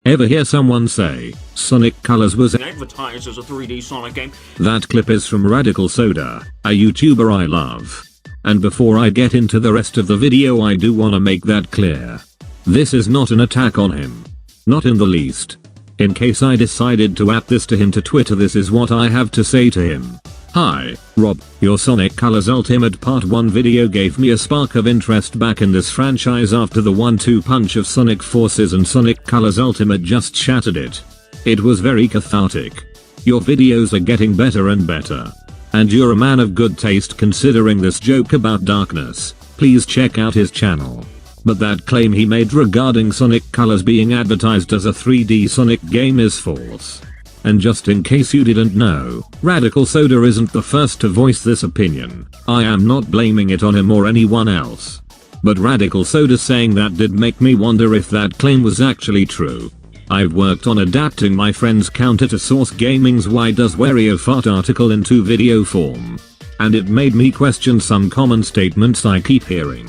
Ever hear someone say, Sonic Colors was advertised as a 3D Sonic game? That clip is from Radical Soda, a YouTuber I love. And before I get into the rest of the video, I do wanna make that clear. This is not an attack on him. Not in the least. In case I decided to add this to him to Twitter, this is what I have to say to him. Hi, Rob, your Sonic Colors Ultimate Part 1 video gave me a spark of interest back in this franchise after the 1-2 punch of Sonic Forces and Sonic Colors Ultimate just shattered it. It was very cathartic. Your videos are getting better and better. And you're a man of good taste considering this joke about darkness. Please check out his channel. But that claim he made regarding Sonic Colors being advertised as a 3D Sonic game is false. And just in case you didn't know, Radical Soda isn't the first to voice this opinion. I am not blaming it on him or anyone else. But Radical Soda saying that did make me wonder if that claim was actually true. I've worked on adapting my friend's Counter to Source Gaming's Why Does Wario Fart article into video form. And it made me question some common statements I keep hearing.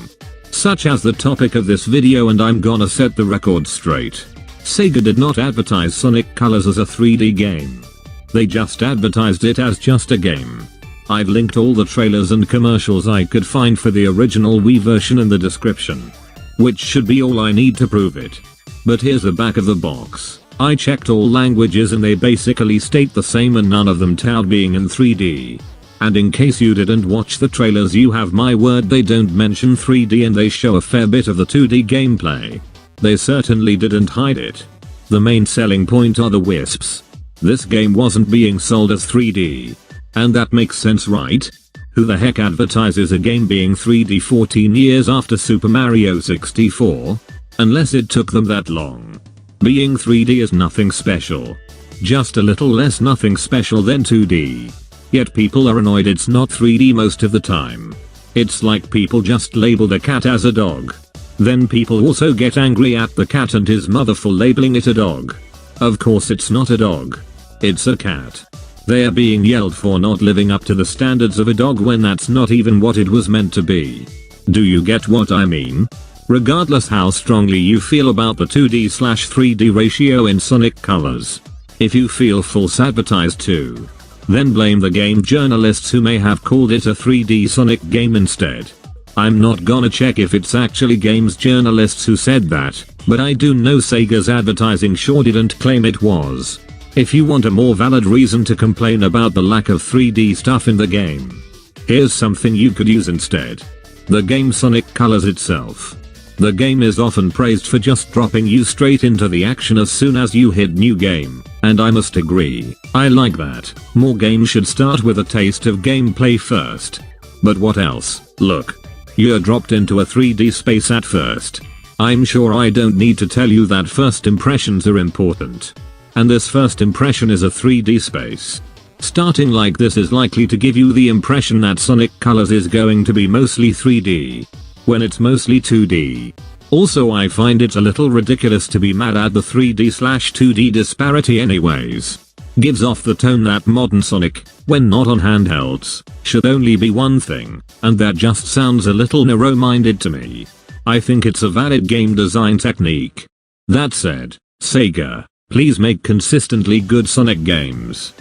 Such as the topic of this video, and I'm gonna set the record straight. Sega did not advertise Sonic Colors as a 3D game. They just advertised it as just a game. I've linked all the trailers and commercials I could find for the original Wii version in the description. Which should be all I need to prove it. But here's the back of the box. I checked all languages and they basically state the same, and none of them tout being in 3D. And in case you didn't watch the trailers, you have my word, they don't mention 3D and they show a fair bit of the 2D gameplay. They certainly didn't hide it. The main selling point are the wisps. This game wasn't being sold as 3D. And that makes sense, right? Who the heck advertises a game being 3D 14 years after Super Mario 64? Unless it took them that long. Being 3D is nothing special. Just a little less nothing special than 2D. Yet people are annoyed it's not 3D most of the time. It's like people just label the cat as a dog. Then people also get angry at the cat and his mother for labeling it a dog. Of course it's not a dog. It's a cat. They are being yelled for not living up to the standards of a dog when that's not even what it was meant to be. Do you get what I mean? Regardless how strongly you feel about the 2D/3D ratio in Sonic Colors. If you feel false advertised too, then blame the game journalists who may have called it a 3D Sonic game instead. I'm not gonna check if it's actually games journalists who said that, but I do know Sega's advertising sure didn't claim it was. If you want a more valid reason to complain about the lack of 3D stuff in the game, here's something you could use instead. The game Sonic Colors itself. The game is often praised for just dropping you straight into the action as soon as you hit new game, and I must agree, I like that. More games should start with a taste of gameplay first. But what else? Look. You're dropped into a 3D space at first. I'm sure I don't need to tell you that first impressions are important. And this first impression is a 3D space. Starting like this is likely to give you the impression that Sonic Colors is going to be mostly 3D. When it's mostly 2D. Also, I find it a little ridiculous to be mad at the 3D/2D disparity anyways. Gives off the tone that modern Sonic, when not on handhelds, should only be one thing, and that just sounds a little narrow-minded to me. I think it's a valid game design technique. That said, Sega, please make consistently good Sonic games.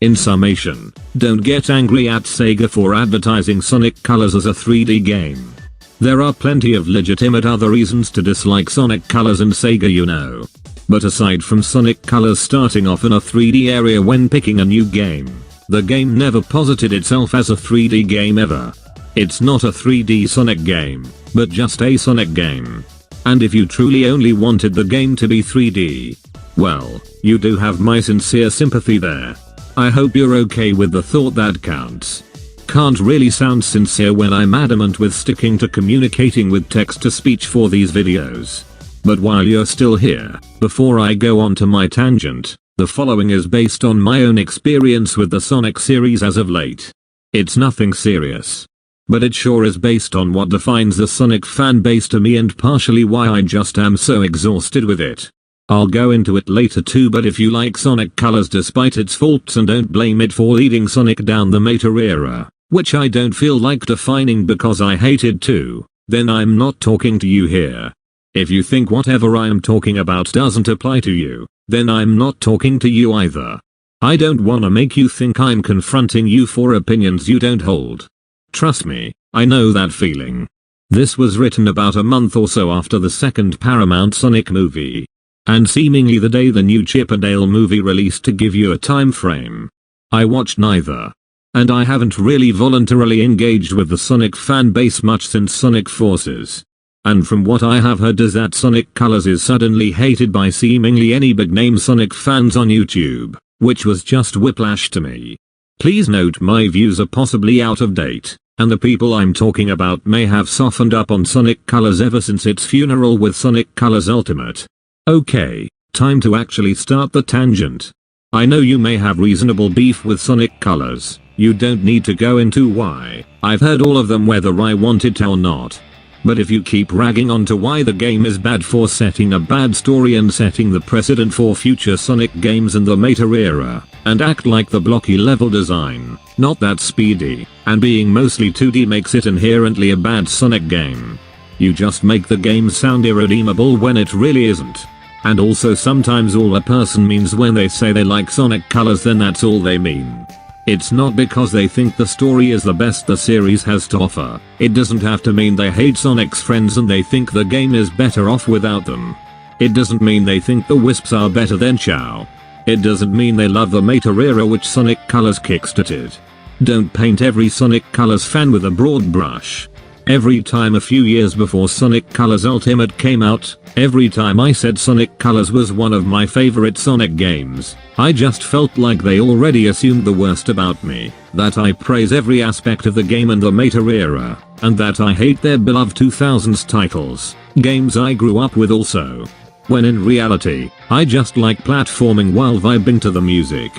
In summation, don't get angry at Sega for advertising Sonic Colors as a 3D game. There are plenty of legitimate other reasons to dislike Sonic Colors and Sega, you know. But aside from Sonic Colors starting off in a 3D area when picking a new game, the game never posited itself as a 3D game ever. It's not a 3D Sonic game, but just a Sonic game. And if you truly only wanted the game to be 3D, well, you do have my sincere sympathy there. I hope you're okay with the thought that counts. Can't really sound sincere when I'm adamant with sticking to communicating with text-to-speech for these videos. But while you're still here, before I go on to my tangent, the following is based on my own experience with the Sonic series as of late. It's nothing serious. But it sure is based on what defines the Sonic fan base to me and partially why I just am so exhausted with it. I'll go into it later too, but if you like Sonic Colors despite its faults and don't blame it for leading Sonic down the meta era, which I don't feel like defining because I hate it too, then I'm not talking to you here. If you think whatever I am talking about doesn't apply to you, then I'm not talking to you either. I don't wanna make you think I'm confronting you for opinions you don't hold. Trust me, I know that feeling. This was written about a month or so after the second Paramount Sonic movie. And seemingly the day the new Chip and Dale movie released, to give you a time frame. I watched neither. And I haven't really voluntarily engaged with the Sonic fan base much since Sonic Forces. And from what I have heard is that Sonic Colors is suddenly hated by seemingly any big name Sonic fans on YouTube, which was just whiplash to me. Please note my views are possibly out of date, and the people I'm talking about may have softened up on Sonic Colors ever since its funeral with Sonic Colors Ultimate. Okay, time to actually start the tangent. I know you may have reasonable beef with Sonic Colors. You don't need to go into why. I've heard all of them whether I wanted to or not. But if you keep ragging on to why the game is bad for setting a bad story and setting the precedent for future Sonic games in the meta era, and act like the blocky level design, not that speedy, and being mostly 2D makes it inherently a bad Sonic game. You just make the game sound irredeemable when it really isn't. And also sometimes all a person means when they say they like Sonic Colors, then that's all they mean. It's not because they think the story is the best the series has to offer. It doesn't have to mean they hate Sonic's friends and they think the game is better off without them. It doesn't mean they think the Wisps are better than Chao. It doesn't mean they love the meta era which Sonic Colors kickstarted. Don't paint every Sonic Colors fan with a broad brush. Every time a few years before Sonic Colors Ultimate came out, every time I said Sonic Colors was one of my favorite Sonic games, I just felt like they already assumed the worst about me, that I praise every aspect of the game and the meta era, and that I hate their beloved 2000s titles, games I grew up with also. When in reality, I just like platforming while vibing to the music.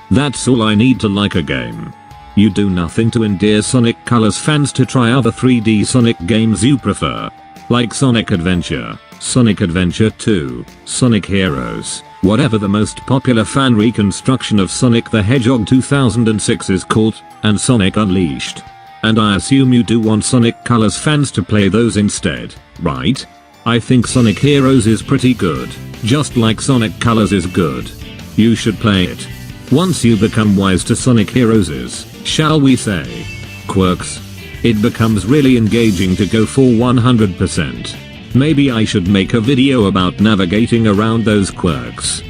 That's all I need to like a game. You do nothing to endear Sonic Colors fans to try other 3D Sonic games you prefer. Like Sonic Adventure, Sonic Adventure 2, Sonic Heroes, whatever the most popular fan reconstruction of Sonic the Hedgehog 2006 is called, and Sonic Unleashed. And I assume you do want Sonic Colors fans to play those instead, right? I think Sonic Heroes is pretty good, just like Sonic Colors is good. You should play it. Once you become wise to Sonic Heroes', shall we say, quirks, it becomes really engaging to go for 100%. Maybe I should make a video about navigating around those quirks.